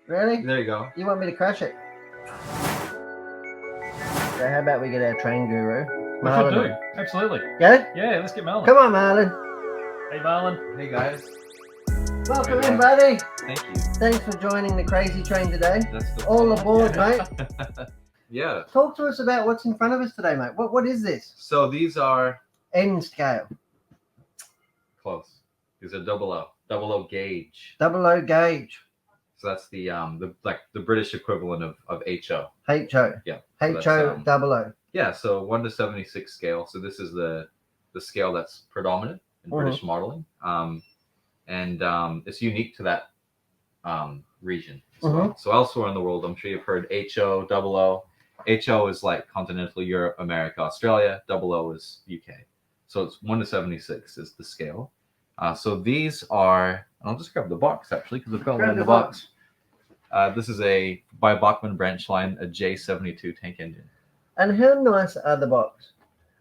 Really? There you go. You want me to crash it? So how about we get our train guru, We Marlin? should do. Absolutely. Yeah? Yeah, let's get Marlin. Come on, Marlin. Hey, Marlin. Hey guys. Welcome Hey, in, buddy. Thank you. Thanks for joining the crazy train today. That's the All plan. aboard, Yeah. mate. Yeah. Talk to us about what's in front of us today, mate. What is this? So these are End scale. close. These are double O gauge. 00 gauge. So that's the British equivalent of HO. HO. Yeah. HO So that's, 00. Yeah. So 1 to 76 scale. So this is the scale that's predominant in British modeling. And it's unique to that region as well. So elsewhere in the world, I'm sure you've heard HO, 00. HO is like continental Europe, America, Australia. 00 is UK. So it's 1 to 76 is the scale. So these are, I'll just grab the box actually because I've got one in the box. This is by Bachmann Branchline, a J72 tank engine. And how nice are the box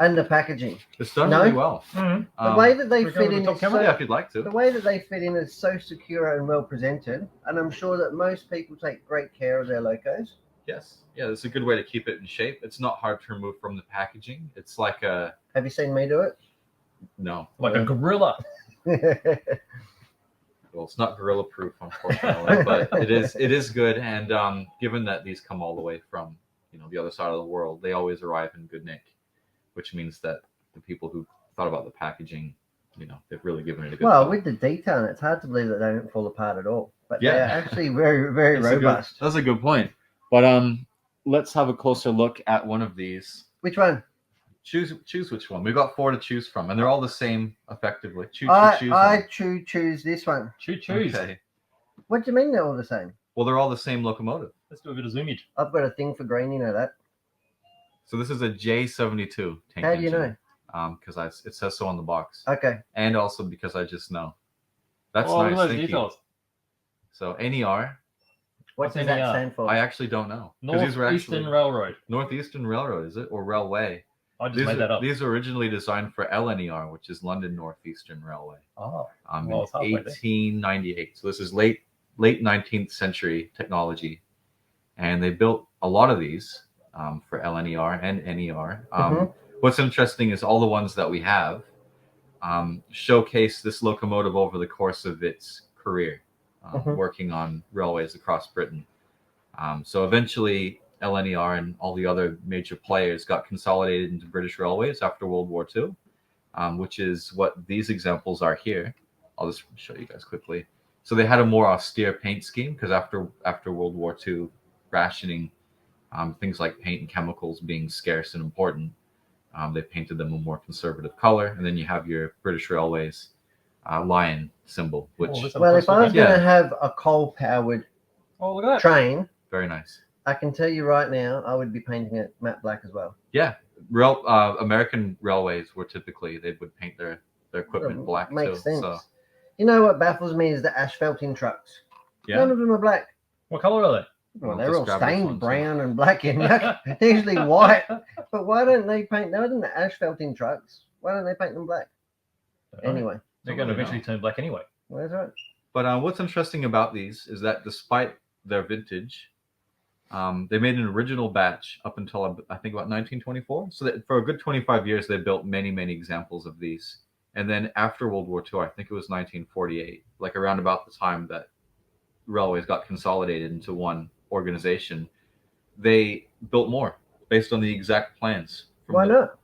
and the packaging? It's done really well. The way that they fit in, yeah, if you'd like to. The way that they fit in is so secure and well presented, and I'm sure that most people take great care of their locos. Yes, yeah, it's a good way to keep it in shape. It's not hard to remove from the packaging. It's like a. Have you seen me do it? No. Like a gorilla. Well, it's not gorilla proof, unfortunately, but it is good. And given that these come all the way from the other side of the world, they always arrive in good nick, which means that the people who thought about the packaging, they've really given it a good. Well, with the detail, it's hard to believe that they don't fall apart at all. But yeah, they're actually very, very robust. That's a good point. But let's have a closer look at one of these. Which one? Choose which one. We've got 4 to choose from, and they're all the same effectively. I choose this one. Choose. Okay. What do you mean they're all the same? Well, they're all the same locomotive. Let's do a bit of zoomage. I've got a thing for green, you know that. So this is a J72 tank How do you know? Because it says so on the box. Okay. And also because I just know. That's look nice. at those Thank details. you. So NER. What does that stand for? I actually don't know. Northeastern Railroad. Northeastern Railroad, is it? Or Railway? I just made that up. These were originally designed for LNER, which is London Northeastern Railway. Oh. In 1898. So this is late 19th century technology. And they built a lot of these for LNER and NER. What's interesting is all the ones that we have showcase this locomotive over the course of its career, working on railways across Britain. So eventually LNER and all the other major players got consolidated into British Railways after World War II, which is what these examples are here. I'll just show you guys quickly. So they had a more austere paint scheme because after World War II, rationing, things like paint and chemicals being scarce and important, they painted them a more conservative color. And then you have your British Railways lion symbol, which well, if I was going to have a coal-powered train, very nice. I can tell you right now, I would be painting it matte black as well. Yeah, American railways were typically they would paint their equipment black. Makes sense. So. You know what baffles me is the asphalting trucks. Yeah. None of them are black. What color are they? Well, they're all stained brown and black and they're usually white. But why don't they paint? They're in the asphalting trucks. Why don't they paint them black? Anyway, they're going to eventually turn black anyway. Well, that's right. But what's interesting about these is that despite their vintage, they made an original batch up until I think about 1924. So that for a good 25 years, they built many, many examples of these. And then after World War II, I think it was 1948, like around about the time that railways got consolidated into one organization, they built more based on the exact plans. Why not?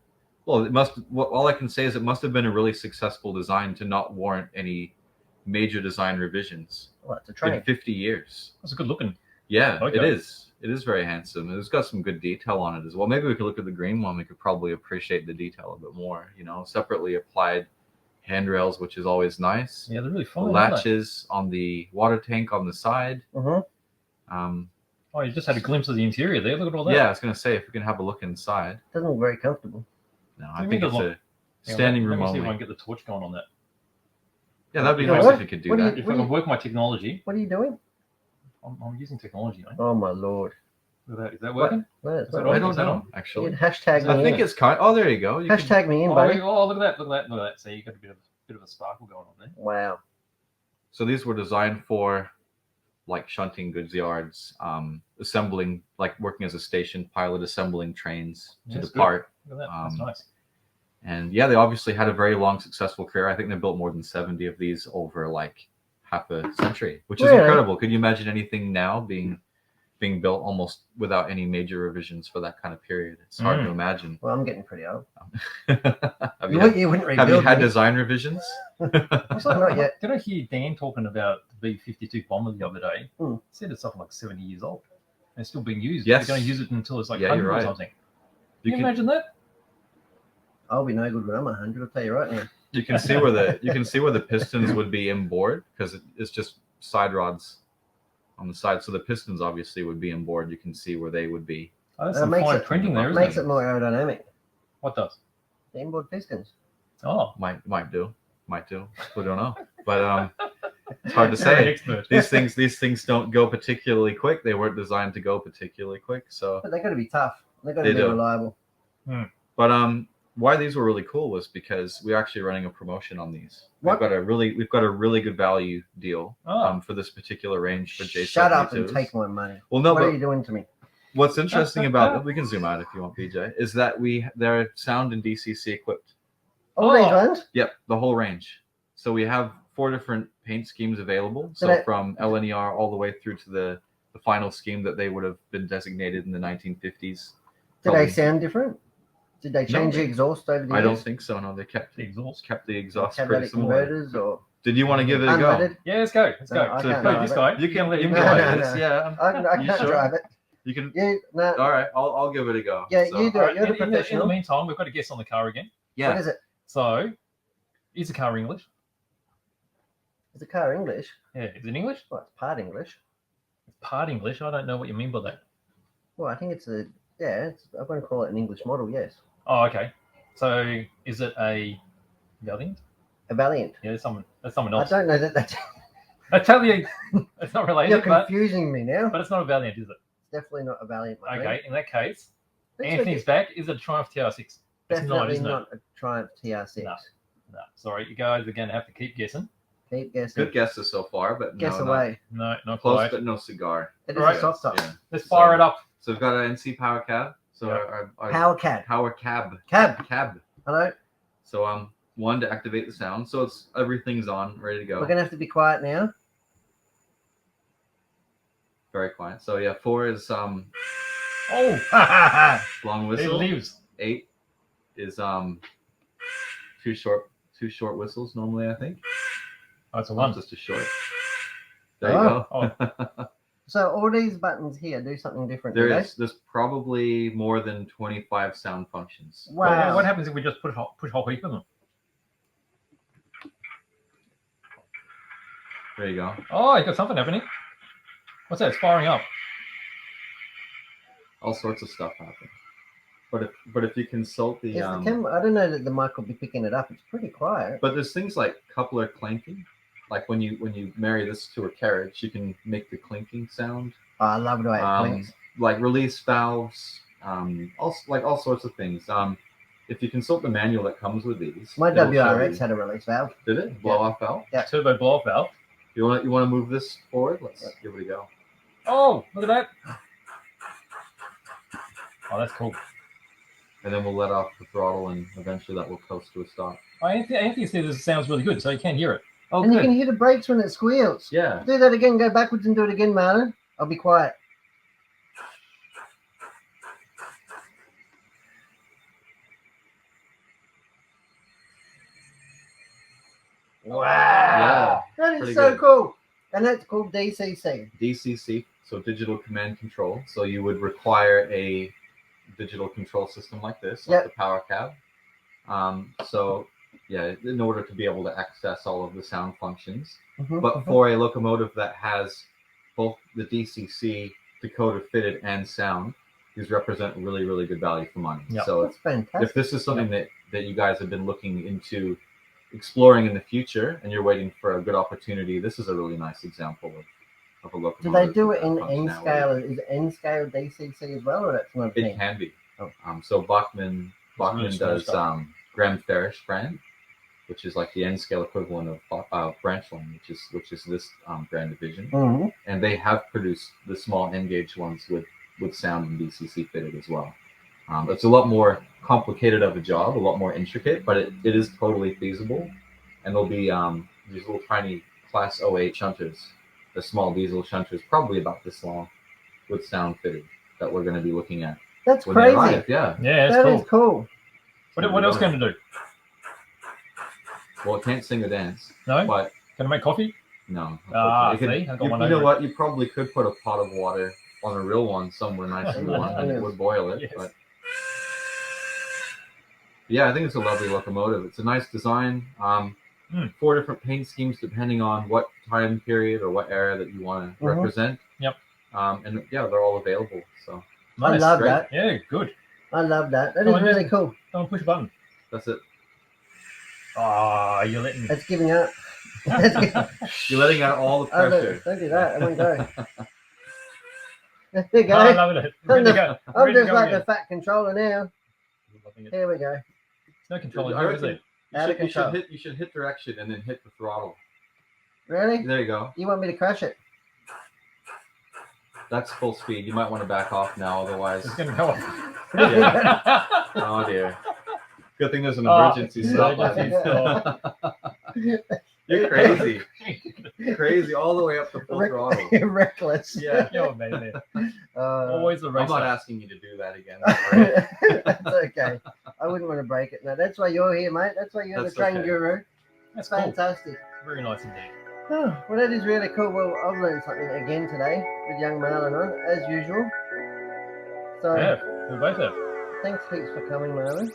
Well, all I can say is it must have been a really successful design to not warrant any major design revisions. Well, it's a train. In 50 years. That's a good looking. Yeah, okay. It is. It is very handsome. It's got some good detail on it as well. Maybe we could look at the green one. We could probably appreciate the detail a bit more. Separately applied handrails, which is always nice. Yeah, they're really fun. The latches on the water tank on the side. Oh, you just had a glimpse of the interior there. Look at all that. Yeah, I was going to say, if we can have a look inside. Doesn't look very comfortable. No, I think it's a standing room only. Let me see if I can get the torch going on that. Yeah, that'd be nice if you could do that. If I can work my technology. What are you doing? I'm using technology, mate. Oh, my Lord. Is that working? I don't know, actually. Hashtag me I think it's kind. Oh, there you go. Hashtag me in, buddy. Oh, look at that. See, you got a bit of a sparkle going on there. Wow. So these were designed for like shunting goods yards, assembling, like working as a station pilot, assembling trains to That's depart. Look at that. That's nice. And yeah, they obviously had a very long, successful career. I think they built more than 70 of these over like half a century, which is Really? incredible. Could you imagine anything now being built almost without any major revisions for that kind of period? It's hard to imagine. Well, I'm getting pretty old. have You you wouldn't rebuild have you had me. design revisions? Not yet. Did I hear Dan talking about the B-52 bomber the other day? Hmm. He said it's something like 70 years old. And it's still being used. Yes. They're going to use it until it's like Yeah, 100 you're or right. something. You Can you can imagine that? I'll be no good when I'm 100. I'll tell you right now. you can see where the pistons would be inboard because it's just side rods on the side. So the pistons obviously would be inboard. You can see where they would be. Oh, that's That some makes fine it- printing there, isn't Makes it? it more aerodynamic. What does? The inboard pistons. Oh, Might do. We don't know. But it's hard to you're an say. expert. These things don't go particularly quick. They weren't designed to go particularly quick. So But they got to be tough. They got to They be do. reliable. but why these were really cool was because we're actually running a promotion on these. What? We've got a really good value deal Oh. for this particular range for J72s. Shut up and take my money. Well, no, What are but you doing to me? what's interesting about we can zoom out if you want, BJ, is that they're sound and DCC equipped. All these ones? Yep, the whole range. So we have 4 different paint schemes available. So Did I- from LNER all the way through to the final scheme that they would have been designated in the 1950s. Did Probably. they sound different? Did they change the exhaust over the I years? don't think so. No, they kept The exhaust. the exhaust pretty Catalytic similar. converters or Did you want to give it a go? unleaded? Yeah, let's go. Let's No, go. I So can't Wait, drive this it. guy. You can let him No, drive no, this. no. Yeah. I You can't sure? drive it. You can. You, no. All right, I'll give it a go. Yeah, So- you do All it. right, You're the in the professional. meantime, we've got a guess on the car again. Yeah. What is it? So, is the car English? Is the car English? Yeah, is it English? Well, it's part English. It's part English. I don't know what you mean by that. Well, I think it's I'm going to call it an English model, yes. Oh, okay. So, is it a Valiant? A Valiant. Yeah, that's someone I else. don't know that that's... I tell you, it's not related, You're but confusing me now. it's not a Valiant, is it? Definitely not a Valiant. my friend. Okay, in that case, Looks Anthony's back. Is it a Triumph TR6? It's Definitely not, isn't it? not a Triumph TR6. No. No, sorry, you guys are going to have to keep guessing. Keep guessing. Good guesses so far, but Guess no, not away. No, not close, quite. but no cigar. It is Right. a soft top. Yeah. Let's fire it up. So we've got an NC power cab. So Yeah. our Power cab. power cab. Cab. Hello. So one to activate the sound. So it's everything's on, ready to go. We're going to have to be quiet now. Very quiet. So yeah, 4 is Oh, long it whistle. lives. 8 is two short whistles normally, I think. Oh, it's a One one. just a short. There you go. Oh. So all these buttons here do something different. There do they? is. There's probably more than 25 sound functions. Wow. What happens if we just push a whole heap of them? There you go. Oh, you got something happening. What's that? It's firing up. All sorts of stuff happens. But if you consult the Is the camera, I don't know that the mic will be picking it up. It's pretty quiet. but there's things like coupler clanking. Like when you marry this to a carriage, you can make the clinking sound. Oh, I love the way it clinks. Like release valves, all sorts of things. If you consult the manual that comes with these, My it'll show WRX you- had a release valve. did it blow off valve? Yeah. Turbo blow off valve. You want to move this forward? Let's give it a go. Oh, look at that. Oh, that's cool. And then we'll let off the throttle, and eventually that will coast to a stop. Oh, Anthony says this sounds really good, so you can hear it. Oh, And you good. can hear the brakes when it squeals. Yeah. Do that again. Go backwards and do it again, Marlin. I'll be quiet. Wow. Yeah. That is Pretty so good. cool. And that's called DCC. DCC, so digital command control. So you would require a digital control system like this, like Yep. the power cab. So yeah, in order to be able to access all of the sound functions. Mhm, But mhm. for a locomotive that has both the DCC, decoder fitted, and sound, these represent really, really good value for money. Yep. So That's fantastic. if this is something that you guys have been looking into exploring in the future and you're waiting for a good opportunity, this is a really nice example of a Do locomotive. they do with it that in N functionality. scale? Is N scale DCC as well, or that's not a It thing? can be. Oh. So Bachmann really small does stuff. Graham Farish brand. which is like the N scale equivalent of Branchline, which is this brand division. Mhm. And they have produced the small N gauge ones with sound and DCC fitted as well. It's a lot more complicated of a job, a lot more intricate, but it is totally feasible. And there'll be these little tiny Class 08 shunters, the small diesel shunters, probably about this long, with sound fitted, that we're going to be looking at. That's when they crazy. arrive. Yeah. Yeah, That that's is cool. cool. What else can it do? Well, it can't sing or dance. No? But Can it make coffee? no. Ah, unfortunately. see? I got one You know over what? You probably could put a pot of water on a real one somewhere nice and warm, and it would boil it. Yes. But yeah, I think it's a lovely locomotive. It's a nice design. 4 different paint schemes depending on what time period or what era that you want to represent. Yep. And yeah, they're all available. So I Nice. love Great. that. Yeah, good. I love that. That Come is on, really just- cool. Go and push a button. that's it. Ah, you're letting me. It's giving up. You're letting out all the Oh, pressure. look, don't do that. It won't go. There you go. I love it. Ready to go. I'm Ready to just go like again. the fat controller now. Loving it. Here we go. There's no control in I here, is reckon there? Out of control. you should hit direction and then hit the throttle. Really? There you go. You want me to crash it? That's full speed. You might want to back off now, otherwise. It's going to go off. Yeah. Oh dear. Good thing there's an emergency stop emergency button. You're crazy. Crazy all the way up to full throttle. Reckless. Yeah. You're amazing. Uh, Always the I'm racer. not asking you to do that again. Right? That's okay. I wouldn't want to break it. No, that's why you're here, mate. That's why you're That's the train okay. guru. That's cool. Fantastic. Very nice indeed. Oh, well, that is really cool. Well, I've learned something again today with young Marlin on, as usual. So, Yeah, we both have. thanks heaps for coming, Marlin.